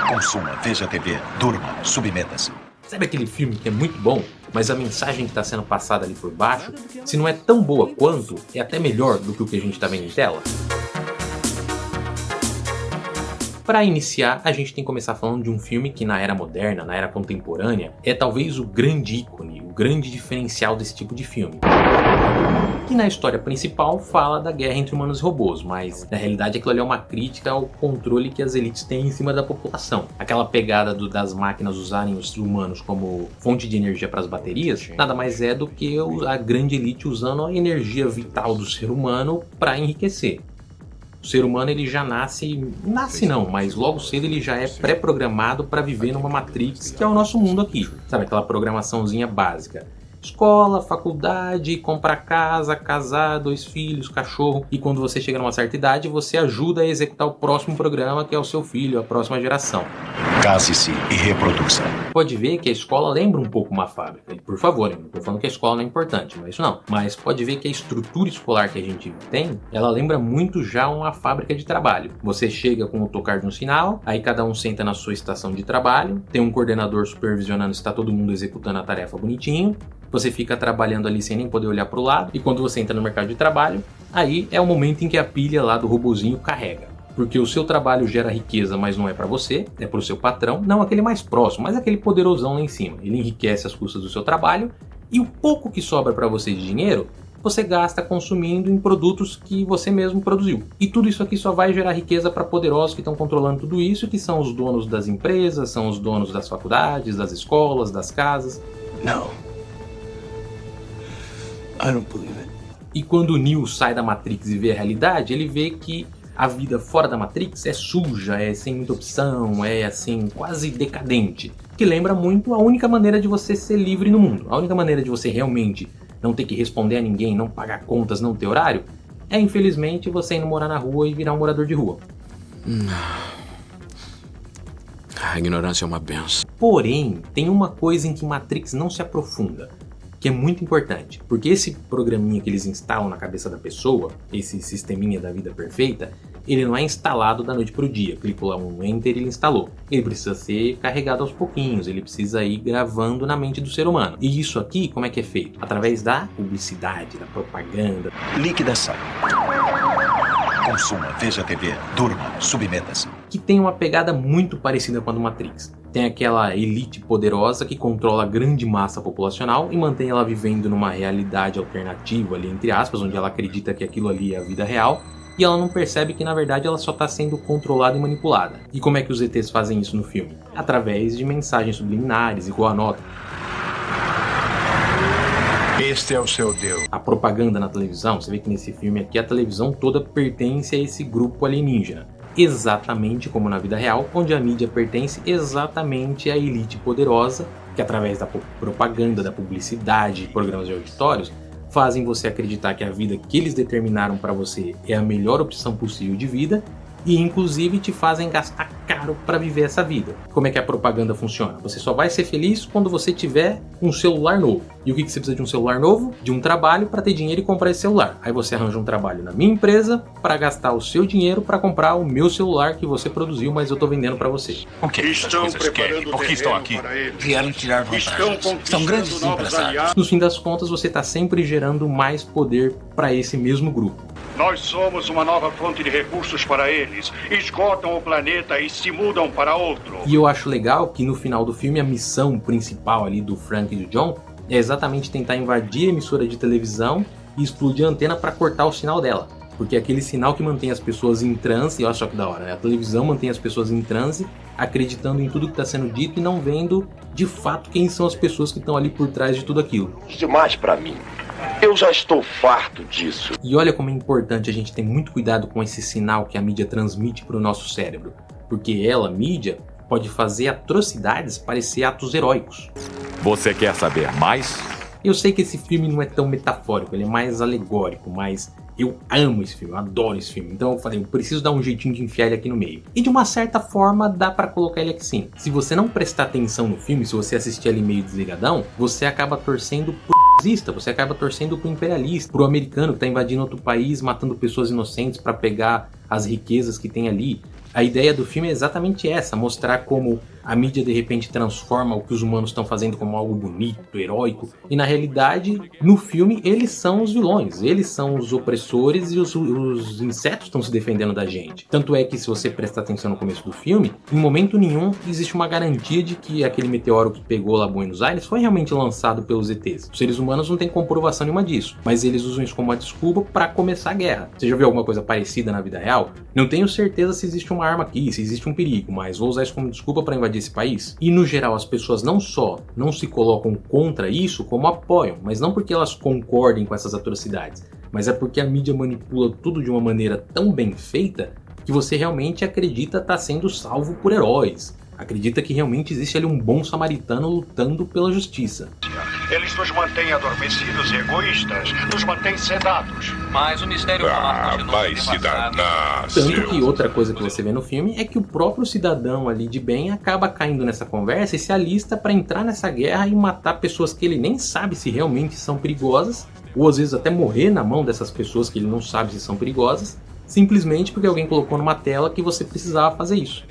Consuma, veja TV, durma, submeta-se. Sabe aquele filme que é muito bom, mas a mensagem que está sendo passada ali por baixo, se não é tão boa quanto, é até melhor do que o que a gente está vendo em tela? Para iniciar, a gente tem que começar falando de um filme que na era moderna, na era contemporânea, é talvez o grande ícone, o grande diferencial desse tipo de filme. Que na história principal fala da guerra entre humanos e robôs, mas na realidade aquilo ali é uma crítica ao controle que as elites têm em cima da população. Aquela pegada das máquinas usarem os humanos como fonte de energia para as baterias, nada mais é do que a grande elite usando a energia vital do ser humano para enriquecer. O ser humano ele já nasce não, mas logo cedo ele já é pré-programado para viver numa Matrix, que é o nosso mundo aqui. Sabe, aquela programaçãozinha básica. Escola, faculdade, comprar casa, casar, 2 filhos, cachorro. E quando você chega numa certa idade, você ajuda a executar o próximo programa, que é o seu filho, a próxima geração. Case-se e reproduza. Pode ver que a escola lembra um pouco uma fábrica. E, por favor, eu não estou falando que a escola não é importante, mas isso não. Mas pode ver que a estrutura escolar que a gente tem, ela lembra muito já uma fábrica de trabalho. Você chega com o tocar de um sinal, aí cada um senta na sua estação de trabalho, tem um coordenador supervisionando se está todo mundo executando a tarefa bonitinho. Você fica trabalhando ali sem nem poder olhar para o lado, e quando você entra no mercado de trabalho, aí é o momento em que a pilha lá do robozinho carrega. Porque o seu trabalho gera riqueza, mas não é para você, é para o seu patrão, não aquele mais próximo, mas aquele poderosão lá em cima. Ele enriquece as custas do seu trabalho, e o pouco que sobra para você de dinheiro, você gasta consumindo em produtos que você mesmo produziu. E tudo isso aqui só vai gerar riqueza para poderosos que estão controlando tudo isso, que são os donos das empresas, são os donos das faculdades, das escolas, das casas. Não. I don't believe it. E quando o Neo sai da Matrix e vê a realidade, ele vê que a vida fora da Matrix é suja, é sem muita opção, é assim, quase decadente. Que lembra muito a única maneira de você ser livre no mundo. A única maneira de você realmente não ter que responder a ninguém, não pagar contas, não ter horário, é infelizmente você indo morar na rua e virar um morador de rua. A ignorância é uma benção. Porém, tem uma coisa em que Matrix não se aprofunda, que é muito importante, porque esse programinha que eles instalam na cabeça da pessoa, esse sisteminha da vida perfeita, ele não é instalado da noite pro dia. Clicou lá um Enter e ele instalou. Ele precisa ser carregado aos pouquinhos, ele precisa ir gravando na mente do ser humano. E isso aqui, como é que é feito? Através da publicidade, da propaganda. Líquida sai. Consuma, veja TV, durma, submeta-se. Que tem uma pegada muito parecida com a do Matrix. Tem aquela elite poderosa que controla a grande massa populacional e mantém ela vivendo numa realidade alternativa ali, entre aspas, onde ela acredita que aquilo ali é a vida real, e ela não percebe que na verdade ela só está sendo controlada e manipulada. E como é que os ETs fazem isso no filme? Através de mensagens subliminares, igual a nota. Este é o seu Deus. A propaganda na televisão, você vê que nesse filme aqui a televisão toda pertence a esse grupo alienígena. Exatamente como na vida real, onde a mídia pertence exatamente à elite poderosa, que através da propaganda, da publicidade, programas de auditórios, fazem você acreditar que a vida que eles determinaram para você é a melhor opção possível de vida e inclusive te fazem gastar caro para viver essa vida. Como é que a propaganda funciona? Você só vai ser feliz quando você tiver um celular novo. E o que você precisa de um celular novo? De um trabalho para ter dinheiro e comprar esse celular. Aí você arranja um trabalho na minha empresa para gastar o seu dinheiro para comprar o meu celular que você produziu, mas eu estou vendendo para você. O que Estão preparando Por que estão aqui? Vieram tirar vantagens. São grandes empresários. No fim das contas, você está sempre gerando mais poder para esse mesmo grupo. Nós somos uma nova fonte de recursos para eles. Esgotam o planeta e se mudam para outro. E eu acho legal que no final do filme a missão principal ali do Frank e do John é exatamente tentar invadir a emissora de televisão e explodir a antena para cortar o sinal dela. Porque é aquele sinal que mantém as pessoas em transe, e olha só que da hora, né? A televisão mantém as pessoas em transe, acreditando em tudo que está sendo dito e não vendo de fato quem são as pessoas que estão ali por trás de tudo aquilo. Demais para mim. Eu já estou farto disso. E olha como é importante a gente ter muito cuidado com esse sinal que a mídia transmite para o nosso cérebro. Porque ela, mídia, pode fazer atrocidades parecer atos heróicos. Você quer saber mais? Eu sei que esse filme não é tão metafórico, ele é mais alegórico, mas eu amo esse filme, eu adoro esse filme. Então eu falei, eu preciso dar um jeitinho de enfiar ele aqui no meio. E de uma certa forma dá pra colocar ele aqui sim. Se você não prestar atenção no filme, se você assistir ali meio desligadão, você acaba torcendo pro nazista, você acaba torcendo pro imperialista, pro americano que tá invadindo outro país, matando pessoas inocentes pra pegar as riquezas que tem ali. A ideia do filme é exatamente essa, mostrar como a mídia de repente transforma o que os humanos estão fazendo como algo bonito, heróico, e na realidade, no filme, eles são os vilões, eles são os opressores e os insetos estão se defendendo da gente. Tanto é que se você prestar atenção no começo do filme, em momento nenhum existe uma garantia de que aquele meteoro que pegou lá Buenos Aires foi realmente lançado pelos ETs. Os seres humanos não têm comprovação nenhuma disso, mas eles usam isso como uma desculpa para começar a guerra. Você já viu alguma coisa parecida na vida real? Não tenho certeza se existe uma arma aqui, se existe um perigo, mas vou usar isso como desculpa para invadir esse país. E no geral as pessoas não só não se colocam contra isso, como apoiam, mas não porque elas concordem com essas atrocidades, mas é porque a mídia manipula tudo de uma maneira tão bem feita que você realmente acredita estar sendo salvo por heróis. Acredita que realmente existe ali um bom samaritano lutando pela justiça. Eles nos mantêm adormecidos e egoístas, nos mantêm sedados. Mas o mistério vai se danar. Tanto que outra coisa que você vê no filme é que o próprio cidadão ali de bem acaba caindo nessa conversa e se alista para entrar nessa guerra e matar pessoas que ele nem sabe se realmente são perigosas, ou às vezes até morrer na mão dessas pessoas que ele não sabe se são perigosas, simplesmente porque alguém colocou numa tela que você precisava fazer isso.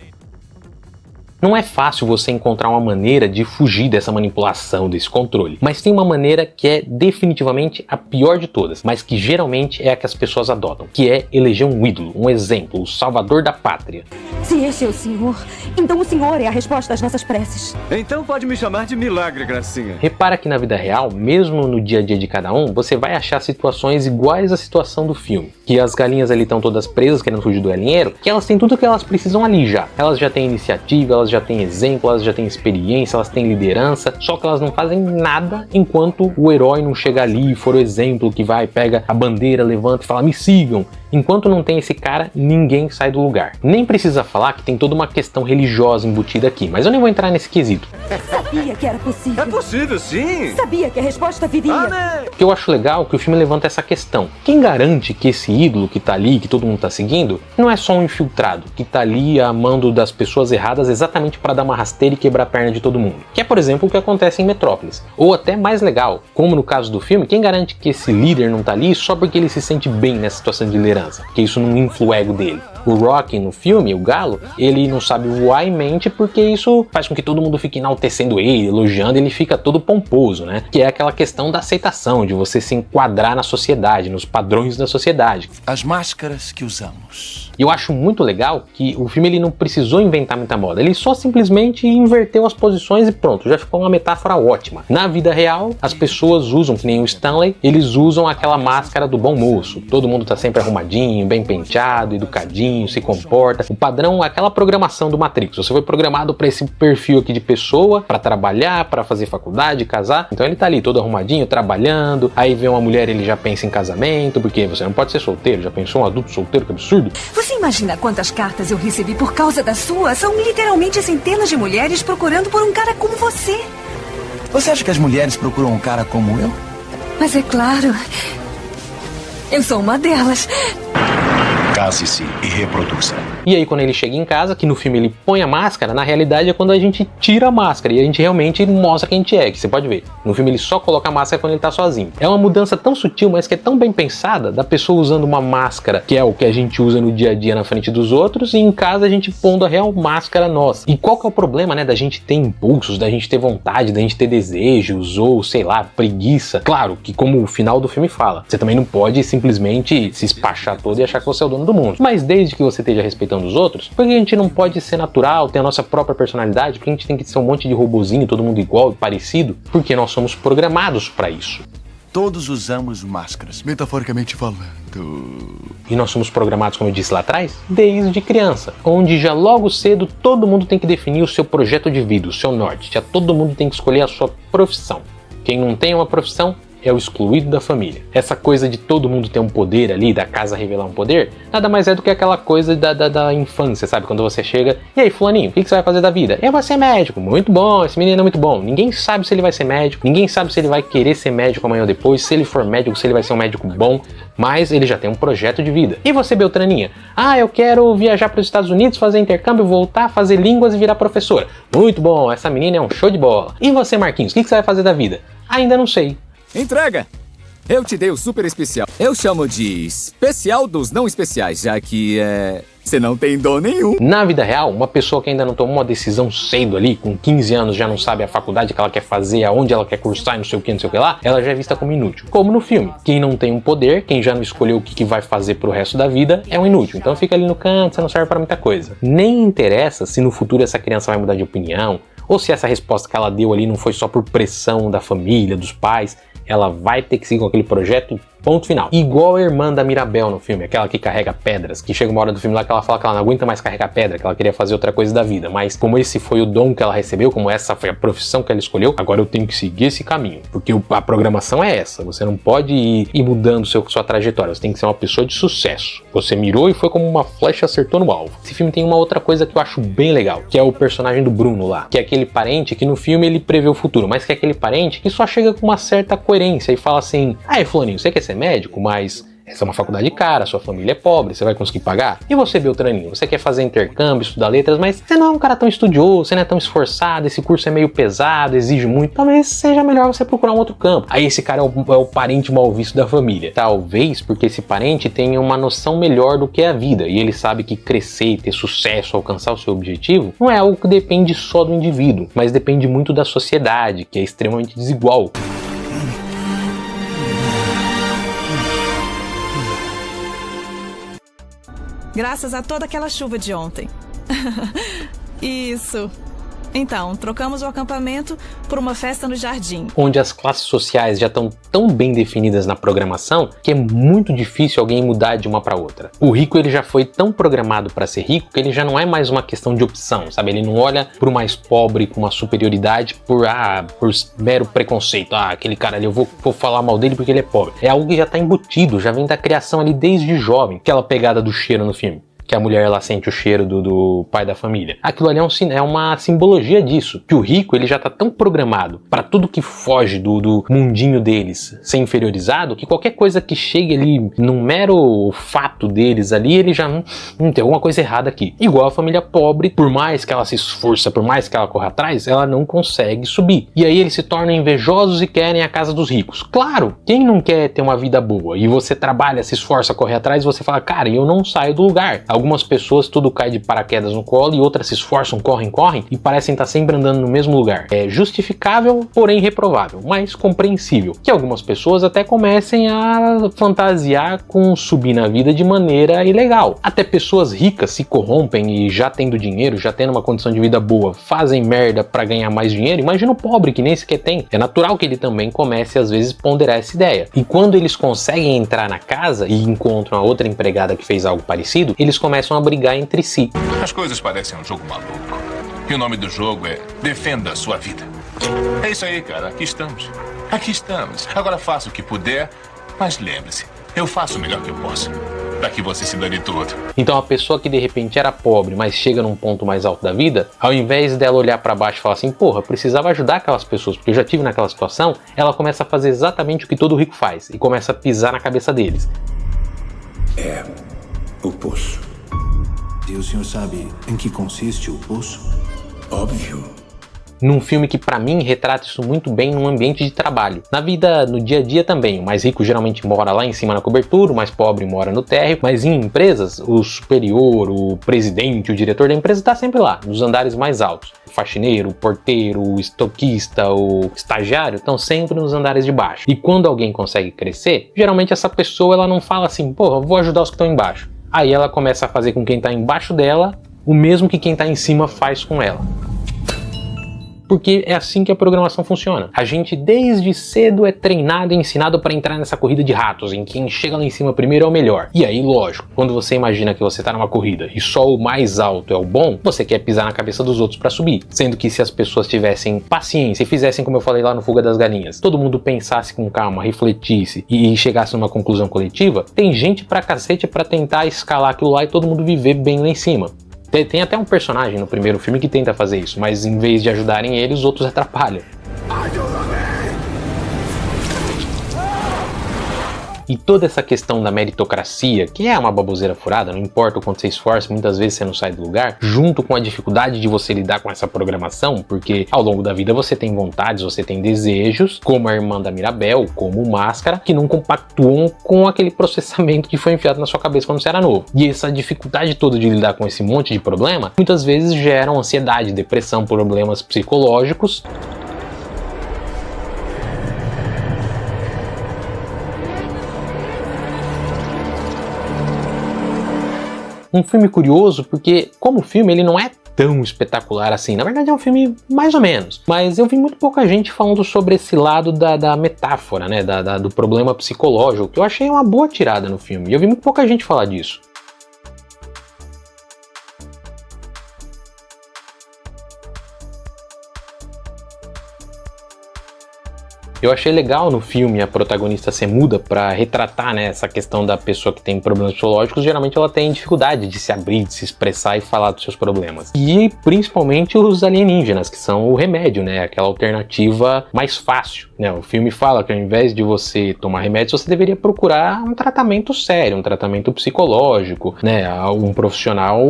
Não é fácil você encontrar uma maneira de fugir dessa manipulação, desse controle, mas tem uma maneira que é definitivamente a pior de todas, mas que geralmente é a que as pessoas adotam, que é eleger um ídolo, um exemplo, o salvador da pátria. Se este é o Senhor, então o Senhor é a resposta às nossas preces. Então pode me chamar de Milagre, Gracinha. Repara que na vida real, mesmo no dia a dia de cada um, você vai achar situações iguais à situação do filme, que as galinhas ali estão todas presas querendo fugir do galinheiro, que elas têm tudo o que elas precisam ali já. Elas já têm iniciativa, elas já têm exemplo, elas já têm experiência, elas têm liderança, só que elas não fazem nada enquanto o herói não chega ali e for o exemplo que vai, pega a bandeira, levanta e fala, me sigam. Enquanto não tem esse cara, ninguém sai do lugar. Nem precisa falar que tem toda uma questão religiosa embutida aqui, mas eu nem vou entrar nesse quesito. Sabia que era possível. É possível, sim. Sabia que a resposta viria. Amém. O que eu acho legal é que o filme levanta essa questão. Quem garante que esse ídolo que tá ali, que todo mundo tá seguindo, não é só um infiltrado, que tá ali a mando das pessoas erradas exatamente para dar uma rasteira e quebrar a perna de todo mundo? Que é, por exemplo, o que acontece em Metrópolis. Ou até mais legal, como no caso do filme, quem garante que esse líder não tá ali só porque ele se sente bem nessa situação de liderança? Porque isso não infla o ego dele. O Rocky no filme, o galo, ele não sabe voar e mente porque isso faz com que todo mundo fique enaltecendo ele, elogiando, ele fica todo pomposo, né? Que é aquela questão da aceitação, de você se enquadrar na sociedade, nos padrões da sociedade. As máscaras que usamos. E eu acho muito legal que o filme ele não precisou inventar muita moda, ele só simplesmente inverteu as posições e pronto, já ficou uma metáfora ótima. Na vida real, as pessoas usam, que nem o Stanley, eles usam aquela máscara do bom moço. Todo mundo tá sempre arrumadinho, bem penteado, educadinho, se comporta. O padrão é aquela programação do Matrix. Você foi programado para esse perfil aqui de pessoa, para trabalhar, para fazer faculdade, casar. Então ele tá ali todo arrumadinho, trabalhando. Aí vê uma mulher, ele já pensa em casamento, porque você não pode ser solteiro. Já pensou um adulto solteiro? Que absurdo. Você imagina quantas cartas eu recebi por causa da sua? São literalmente centenas de mulheres procurando por um cara como você. Você acha que as mulheres procuram um cara como eu? Mas é claro, eu sou uma delas. Case-se e reproduza. E aí quando ele chega em casa, que no filme ele põe a máscara, na realidade é quando a gente tira a máscara e a gente realmente mostra quem a gente é, que você pode ver. No filme ele só coloca a máscara quando ele tá sozinho. É uma mudança tão sutil, mas que é tão bem pensada, da pessoa usando uma máscara, que é o que a gente usa no dia a dia na frente dos outros, e em casa a gente pondo a real máscara nossa. E qual que é o problema, né, da gente ter impulsos, da gente ter vontade, da gente ter desejos, ou sei lá, preguiça? Claro que como o final do filme fala, você também não pode simplesmente se espachar todo e achar que você é o dono do mundo. Mas desde que você esteja respeitando os outros, porque a gente não pode ser natural, ter a nossa própria personalidade, porque a gente tem que ser um monte de robozinho, todo mundo igual e parecido, porque nós somos programados para isso. Todos usamos máscaras, metaforicamente falando. E nós somos programados, como eu disse lá atrás, desde criança, onde já logo cedo todo mundo tem que definir o seu projeto de vida, o seu norte, já todo mundo tem que escolher a sua profissão. Quem não tem uma profissão é o excluído da família. Essa coisa de todo mundo ter um poder ali, da casa revelar um poder, nada mais é do que aquela coisa da infância, sabe? Quando você chega, e aí fulaninho, o que você vai fazer da vida? Eu vou ser médico. Muito bom, esse menino é muito bom. Ninguém sabe se ele vai ser médico, ninguém sabe se ele vai querer ser médico amanhã ou depois, se ele for médico, se ele vai ser um médico bom, mas ele já tem um projeto de vida. E você, Beltraninha? Ah, eu quero viajar para os Estados Unidos, fazer intercâmbio, voltar, fazer línguas e virar professora. Muito bom, essa menina é um show de bola. E você, Marquinhos, o que você vai fazer da vida? Ainda não sei. Entrega! Eu te dei o super especial. Eu chamo de especial dos não especiais, já que Você não tem dom nenhum. Na vida real, uma pessoa que ainda não tomou uma decisão cedo ali, com 15 anos já não sabe a faculdade que ela quer fazer, aonde ela quer cursar, não sei o que lá, ela já é vista como inútil. Como no filme. Quem não tem um poder, quem já não escolheu o que vai fazer pro resto da vida, é um inútil. Então fica ali no canto, você não serve pra muita coisa. Nem interessa se no futuro essa criança vai mudar de opinião, ou se essa resposta que ela deu ali não foi só por pressão da família, dos pais. Ela vai ter que seguir com aquele projeto, ponto final. Igual a irmã da Mirabel no filme, aquela que carrega pedras, que chega uma hora do filme lá que ela fala que ela não aguenta mais carregar pedra, que ela queria fazer outra coisa da vida, mas como esse foi o dom que ela recebeu, como essa foi a profissão que ela escolheu, agora eu tenho que seguir esse caminho, porque a programação é essa, você não pode ir mudando sua trajetória, você tem que ser uma pessoa de sucesso. Você mirou e foi como uma flecha, acertou no alvo. Esse filme tem uma outra coisa que eu acho bem legal, que é o personagem do Bruno lá, que é aquele parente que no filme ele prevê o futuro, mas que é aquele parente que só chega com uma certa coerência e fala assim: "Ah, fulaninho, você quer ser médico, mas essa é uma faculdade cara, sua família é pobre, você vai conseguir pagar? E você, Beltraninho, você quer fazer intercâmbio, estudar letras, mas você não é um cara tão estudioso, você não é tão esforçado, esse curso é meio pesado, exige muito, talvez seja melhor você procurar um outro campo." Aí esse cara é o parente mal visto da família. Talvez porque esse parente tenha uma noção melhor do que é a vida, e ele sabe que crescer, ter sucesso, alcançar o seu objetivo, não é algo que depende só do indivíduo, mas depende muito da sociedade, que é extremamente desigual. Graças a toda aquela chuva de ontem. Isso. Então, trocamos o acampamento por uma festa no jardim. Onde as classes sociais já estão tão bem definidas na programação que é muito difícil alguém mudar de uma para outra. O rico ele já foi tão programado para ser rico que ele já não é mais uma questão de opção, sabe? Ele não olha para o mais pobre com uma superioridade por mero preconceito. Ah, aquele cara ali, eu vou falar mal dele porque ele é pobre. É algo que já está embutido, já vem da criação ali desde jovem. Aquela pegada do cheiro no filme, que a mulher ela sente o cheiro do pai da família. Aquilo ali é uma simbologia disso, que o rico ele já tá tão programado para tudo que foge do mundinho deles ser inferiorizado, que qualquer coisa que chegue ali num mero fato deles ali, ele já tem alguma coisa errada aqui. Igual a família pobre, por mais que ela se esforça, por mais que ela corra atrás, ela não consegue subir. E aí eles se tornam invejosos e querem a casa dos ricos. Claro, quem não quer ter uma vida boa? E você trabalha, se esforça, corre atrás, você fala: "Cara, eu não saio do lugar." Algumas pessoas tudo cai de paraquedas no colo e outras se esforçam, correm e parecem estar sempre andando no mesmo lugar. É justificável, porém reprovável, mas compreensível. Que algumas pessoas até comecem a fantasiar com subir na vida de maneira ilegal. Até pessoas ricas se corrompem e já tendo dinheiro, já tendo uma condição de vida boa, fazem merda para ganhar mais dinheiro. Imagina o pobre que nem sequer tem. É natural que ele também comece às vezes ponderar essa ideia. E quando eles conseguem entrar na casa e encontram a outra empregada que fez algo parecido, eles começam a brigar entre si. As coisas parecem um jogo maluco. E o nome do jogo é Defenda a Sua Vida. É isso aí, cara. Aqui estamos. Aqui estamos. Agora faça o que puder, mas lembre-se, eu faço o melhor que eu posso. Pra que você se dane tudo. Então a pessoa que de repente era pobre, mas chega num ponto mais alto da vida, ao invés dela olhar pra baixo e falar assim: "Porra, precisava ajudar aquelas pessoas, porque eu já tive naquela situação", ela começa a fazer exatamente o que todo rico faz e começa a pisar na cabeça deles. É o poço. E o senhor sabe em que consiste o poço? Óbvio. Num filme que pra mim retrata isso muito bem num ambiente de trabalho. Na vida, no dia a dia também, o mais rico geralmente mora lá em cima na cobertura, o mais pobre mora no térreo, mas em empresas, o superior, o presidente, o diretor da empresa tá sempre lá, nos andares mais altos. O faxineiro, o porteiro, o estoquista, o estagiário estão sempre nos andares de baixo. E quando alguém consegue crescer, geralmente essa pessoa ela não fala assim: "Porra, vou ajudar os que estão embaixo." Aí ela começa a fazer com quem tá embaixo dela o mesmo que quem tá em cima faz com ela. Porque é assim que a programação funciona. A gente desde cedo é treinado e ensinado para entrar nessa corrida de ratos, em quem chega lá em cima primeiro é o melhor. E aí, lógico, quando você imagina que você tá numa corrida e só o mais alto é o bom, você quer pisar na cabeça dos outros para subir. Sendo que se as pessoas tivessem paciência e fizessem como eu falei lá no Fuga das Galinhas, todo mundo pensasse com calma, refletisse e chegasse numa conclusão coletiva, tem gente pra cacete pra tentar escalar aquilo lá e todo mundo viver bem lá em cima. Tem até um personagem no primeiro filme que tenta fazer isso, mas em vez de ajudarem ele, os outros atrapalham. E toda essa questão da meritocracia, que é uma baboseira furada, não importa o quanto você esforça, muitas vezes você não sai do lugar, junto com a dificuldade de você lidar com essa programação, porque ao longo da vida você tem vontades, você tem desejos, como a irmã da Mirabel, como o Máscara, que não compactuam com aquele processamento que foi enfiado na sua cabeça quando você era novo. E essa dificuldade toda de lidar com esse monte de problema, muitas vezes geram ansiedade, depressão, problemas psicológicos. Um filme curioso porque, como filme, ele não é tão espetacular assim. Na verdade é um filme mais ou menos. Mas eu vi muito pouca gente falando sobre esse lado da metáfora, né? Do problema psicológico, que eu achei uma boa tirada no filme. E eu vi muito pouca gente falar disso. Eu achei legal no filme a protagonista ser muda pra retratar, né, essa questão da pessoa que tem problemas psicológicos. Geralmente ela tem dificuldade de se abrir, de se expressar e falar dos seus problemas. E principalmente os alienígenas, que são o remédio, né, aquela alternativa mais fácil, né. O filme fala que ao invés de você tomar remédio, você deveria procurar um tratamento sério, um tratamento psicológico, né, um profissional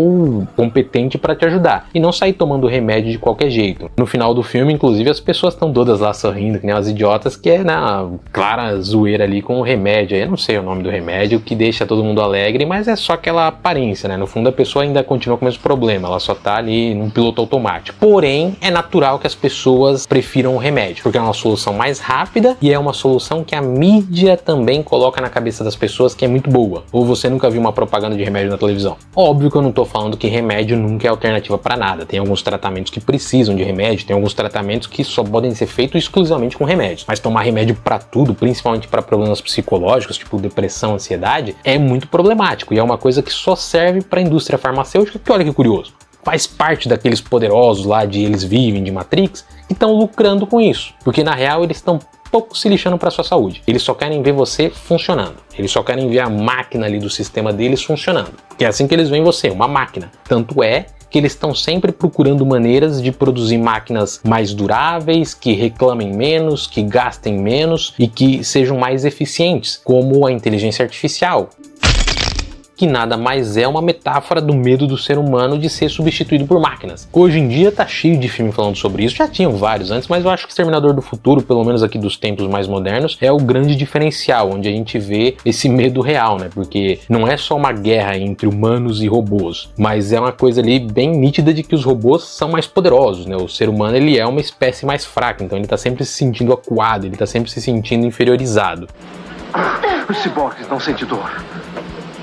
competente para te ajudar. E não sair tomando remédio de qualquer jeito. No final do filme, inclusive, as pessoas estão todas lá sorrindo, que nem as idiotas, que é na clara zoeira ali com o remédio. Eu não sei o nome do remédio, que deixa todo mundo alegre, mas é só aquela aparência, né? No fundo a pessoa ainda continua com o mesmo problema, ela só tá ali num piloto automático. Porém, é natural que as pessoas prefiram o remédio, porque é uma solução mais rápida e é uma solução que a mídia também coloca na cabeça das pessoas que é muito boa. Ou você nunca viu uma propaganda de remédio na televisão? Óbvio que eu não tô falando que remédio nunca é alternativa para nada. Tem alguns tratamentos que precisam de remédio, tem alguns tratamentos que só podem ser feitos exclusivamente com remédio. Mas tomar remédio para tudo, principalmente para problemas psicológicos, tipo depressão, ansiedade, é muito problemático e é uma coisa que só serve para a indústria farmacêutica, que olha que curioso, faz parte daqueles poderosos lá de Eles Vivem, de Matrix, que estão lucrando com isso, porque na real eles estão pouco se lixando para sua saúde. Eles só querem ver você funcionando. Eles só querem ver a máquina ali do sistema deles funcionando. Que é assim que eles veem você, uma máquina. Tanto é que eles estão sempre procurando maneiras de produzir máquinas mais duráveis, que reclamem menos, que gastem menos e que sejam mais eficientes, como a inteligência artificial, que nada mais é uma metáfora do medo do ser humano de ser substituído por máquinas. Hoje em dia tá cheio de filme falando sobre isso, já tinham vários antes, mas eu acho que Exterminador do Futuro, pelo menos aqui dos tempos mais modernos, é o grande diferencial, onde a gente vê esse medo real, né? Porque não é só uma guerra entre humanos e robôs, mas é uma coisa ali bem nítida de que os robôs são mais poderosos, né? O ser humano, ele é uma espécie mais fraca, então ele tá sempre se sentindo acuado, ele tá sempre se sentindo inferiorizado. Os ciborgues não sentem dor.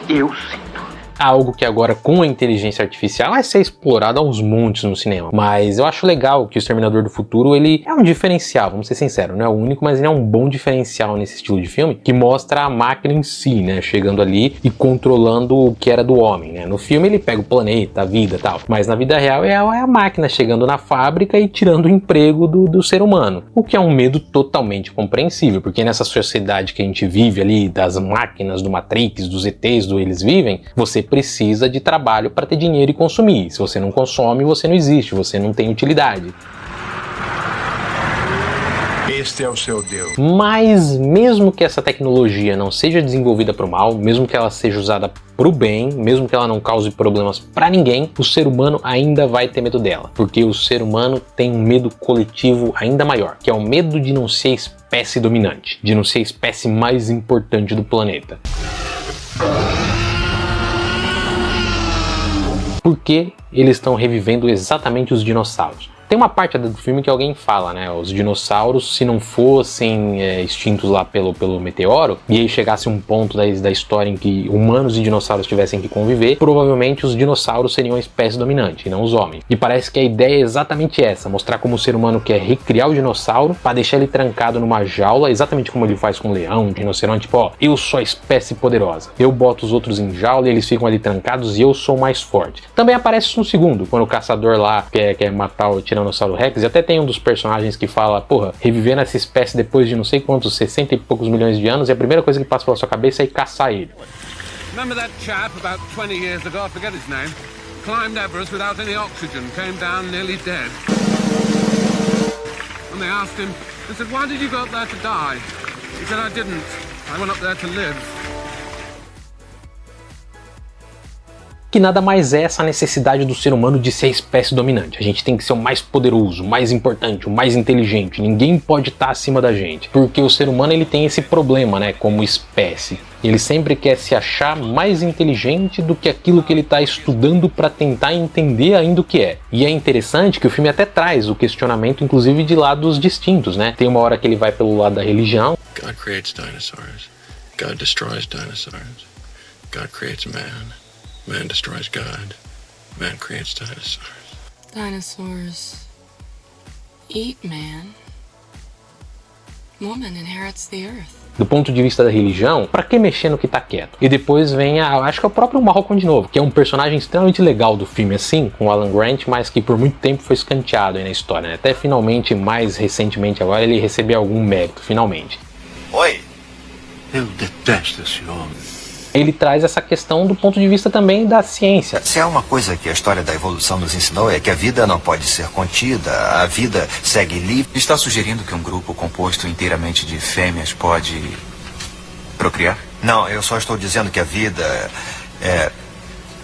Eu sinto. Algo que agora com a inteligência artificial vai ser explorado aos montes no cinema. Mas eu acho legal que o Exterminador do Futuro, ele é um diferencial, vamos ser sinceros, não é o único, mas ele é um bom diferencial nesse estilo de filme, que mostra a máquina em si, né, chegando ali e controlando o que era do homem, né. No filme ele pega o planeta, a vida e tal, mas na vida real é a máquina chegando na fábrica e tirando o emprego do ser humano, o que é um medo totalmente compreensível, porque nessa sociedade que a gente vive ali, das máquinas, do Matrix, dos ETs, do Eles Vivem, você precisa de trabalho para ter dinheiro e consumir. Se você não consome, você não existe, você não tem utilidade. Este é o seu Deus. Mas mesmo que essa tecnologia não seja desenvolvida para o mal, mesmo que ela seja usada para o bem, mesmo que ela não cause problemas para ninguém, o ser humano ainda vai ter medo dela, porque o ser humano tem um medo coletivo ainda maior, que é o medo de não ser a espécie dominante, de não ser a espécie mais importante do planeta. Porque eles estão revivendo exatamente os dinossauros. Tem uma parte do filme que alguém fala, né? Os dinossauros, se não fossem extintos lá pelo meteoro, e aí chegasse um ponto da história em que humanos e dinossauros tivessem que conviver, provavelmente os dinossauros seriam a espécie dominante, e não os homens. E parece que a ideia é exatamente essa, mostrar como o ser humano quer recriar o dinossauro para deixar ele trancado numa jaula, exatamente como ele faz com o leão, o rinoceronte, tipo, ó, eu sou a espécie poderosa. Eu boto os outros em jaula e eles ficam ali trancados e eu sou mais forte. Também aparece no segundo, quando o caçador lá quer matar o Tiranossauro Rex, e até tem um dos personagens que fala, porra, reviver nessa espécie depois de não sei quantos, 60 e poucos milhões de anos, e a primeira coisa que passa pela sua cabeça é ir caçar ele. Remember that chap about 20 years ago, I forget his name, climbed Everest without any oxygen, came down nearly dead. When they asked him, they said, why did you go up there to die? He said, I didn't. I went up there to live. Que nada mais é essa necessidade do ser humano de ser a espécie dominante. A gente tem que ser o mais poderoso, o mais importante, o mais inteligente. Ninguém pode estar acima da gente. Porque o ser humano ele tem esse problema, né, como espécie. Ele sempre quer se achar mais inteligente do que aquilo que ele está estudando para tentar entender ainda o que é. E é interessante que o filme até traz o questionamento, inclusive, de lados distintos, né? Tem uma hora que ele vai pelo lado da religião. God creates dinosaurs. God destroys dinosaurs. God creates man. Man destroys God. Man creates dinosaurs. Dinosaurs eat man. Woman inherits the earth. Do ponto de vista da religião, pra que mexer no que tá quieto? E depois vem acho que é o próprio Malcolm de novo, que é um personagem extremamente legal do filme, assim, com o Alan Grant, mas que por muito tempo foi escanteado aí na história, né? Até finalmente, mais recentemente agora, ele recebeu algum mérito, finalmente. Oi. Eu detesto esse homem. Ele traz essa questão do ponto de vista também da ciência. Se há uma coisa que a história da evolução nos ensinou é que a vida não pode ser contida, a vida segue livre. Está sugerindo que um grupo composto inteiramente de fêmeas pode procriar? Não, eu só estou dizendo que a vida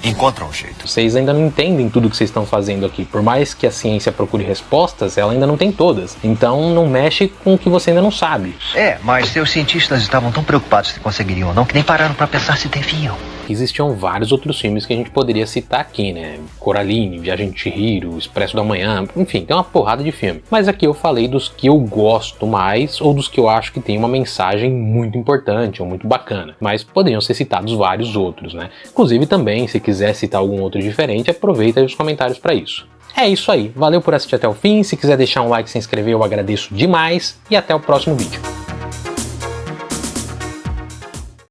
encontra um jeito. Vocês ainda não entendem tudo que vocês estão fazendo aqui. Por mais que a ciência procure respostas, ela ainda não tem todas. Então não mexe com o que você ainda não sabe. Mas seus cientistas estavam tão preocupados se conseguiriam ou não, que nem pararam para pensar se deviam. Existiam vários outros filmes que a gente poderia citar aqui, né? Coraline, Viagem de Chihiro, Expresso da Manhã, enfim, tem uma porrada de filme. Mas aqui eu falei dos que eu gosto mais ou dos que eu acho que tem uma mensagem muito importante ou muito bacana. Mas poderiam ser citados vários outros, né? Inclusive também, se quiser citar algum outro diferente, aproveita aí os comentários para isso. É isso aí, valeu por assistir até o fim. Se quiser deixar um like e se inscrever, eu agradeço demais. E até o próximo vídeo.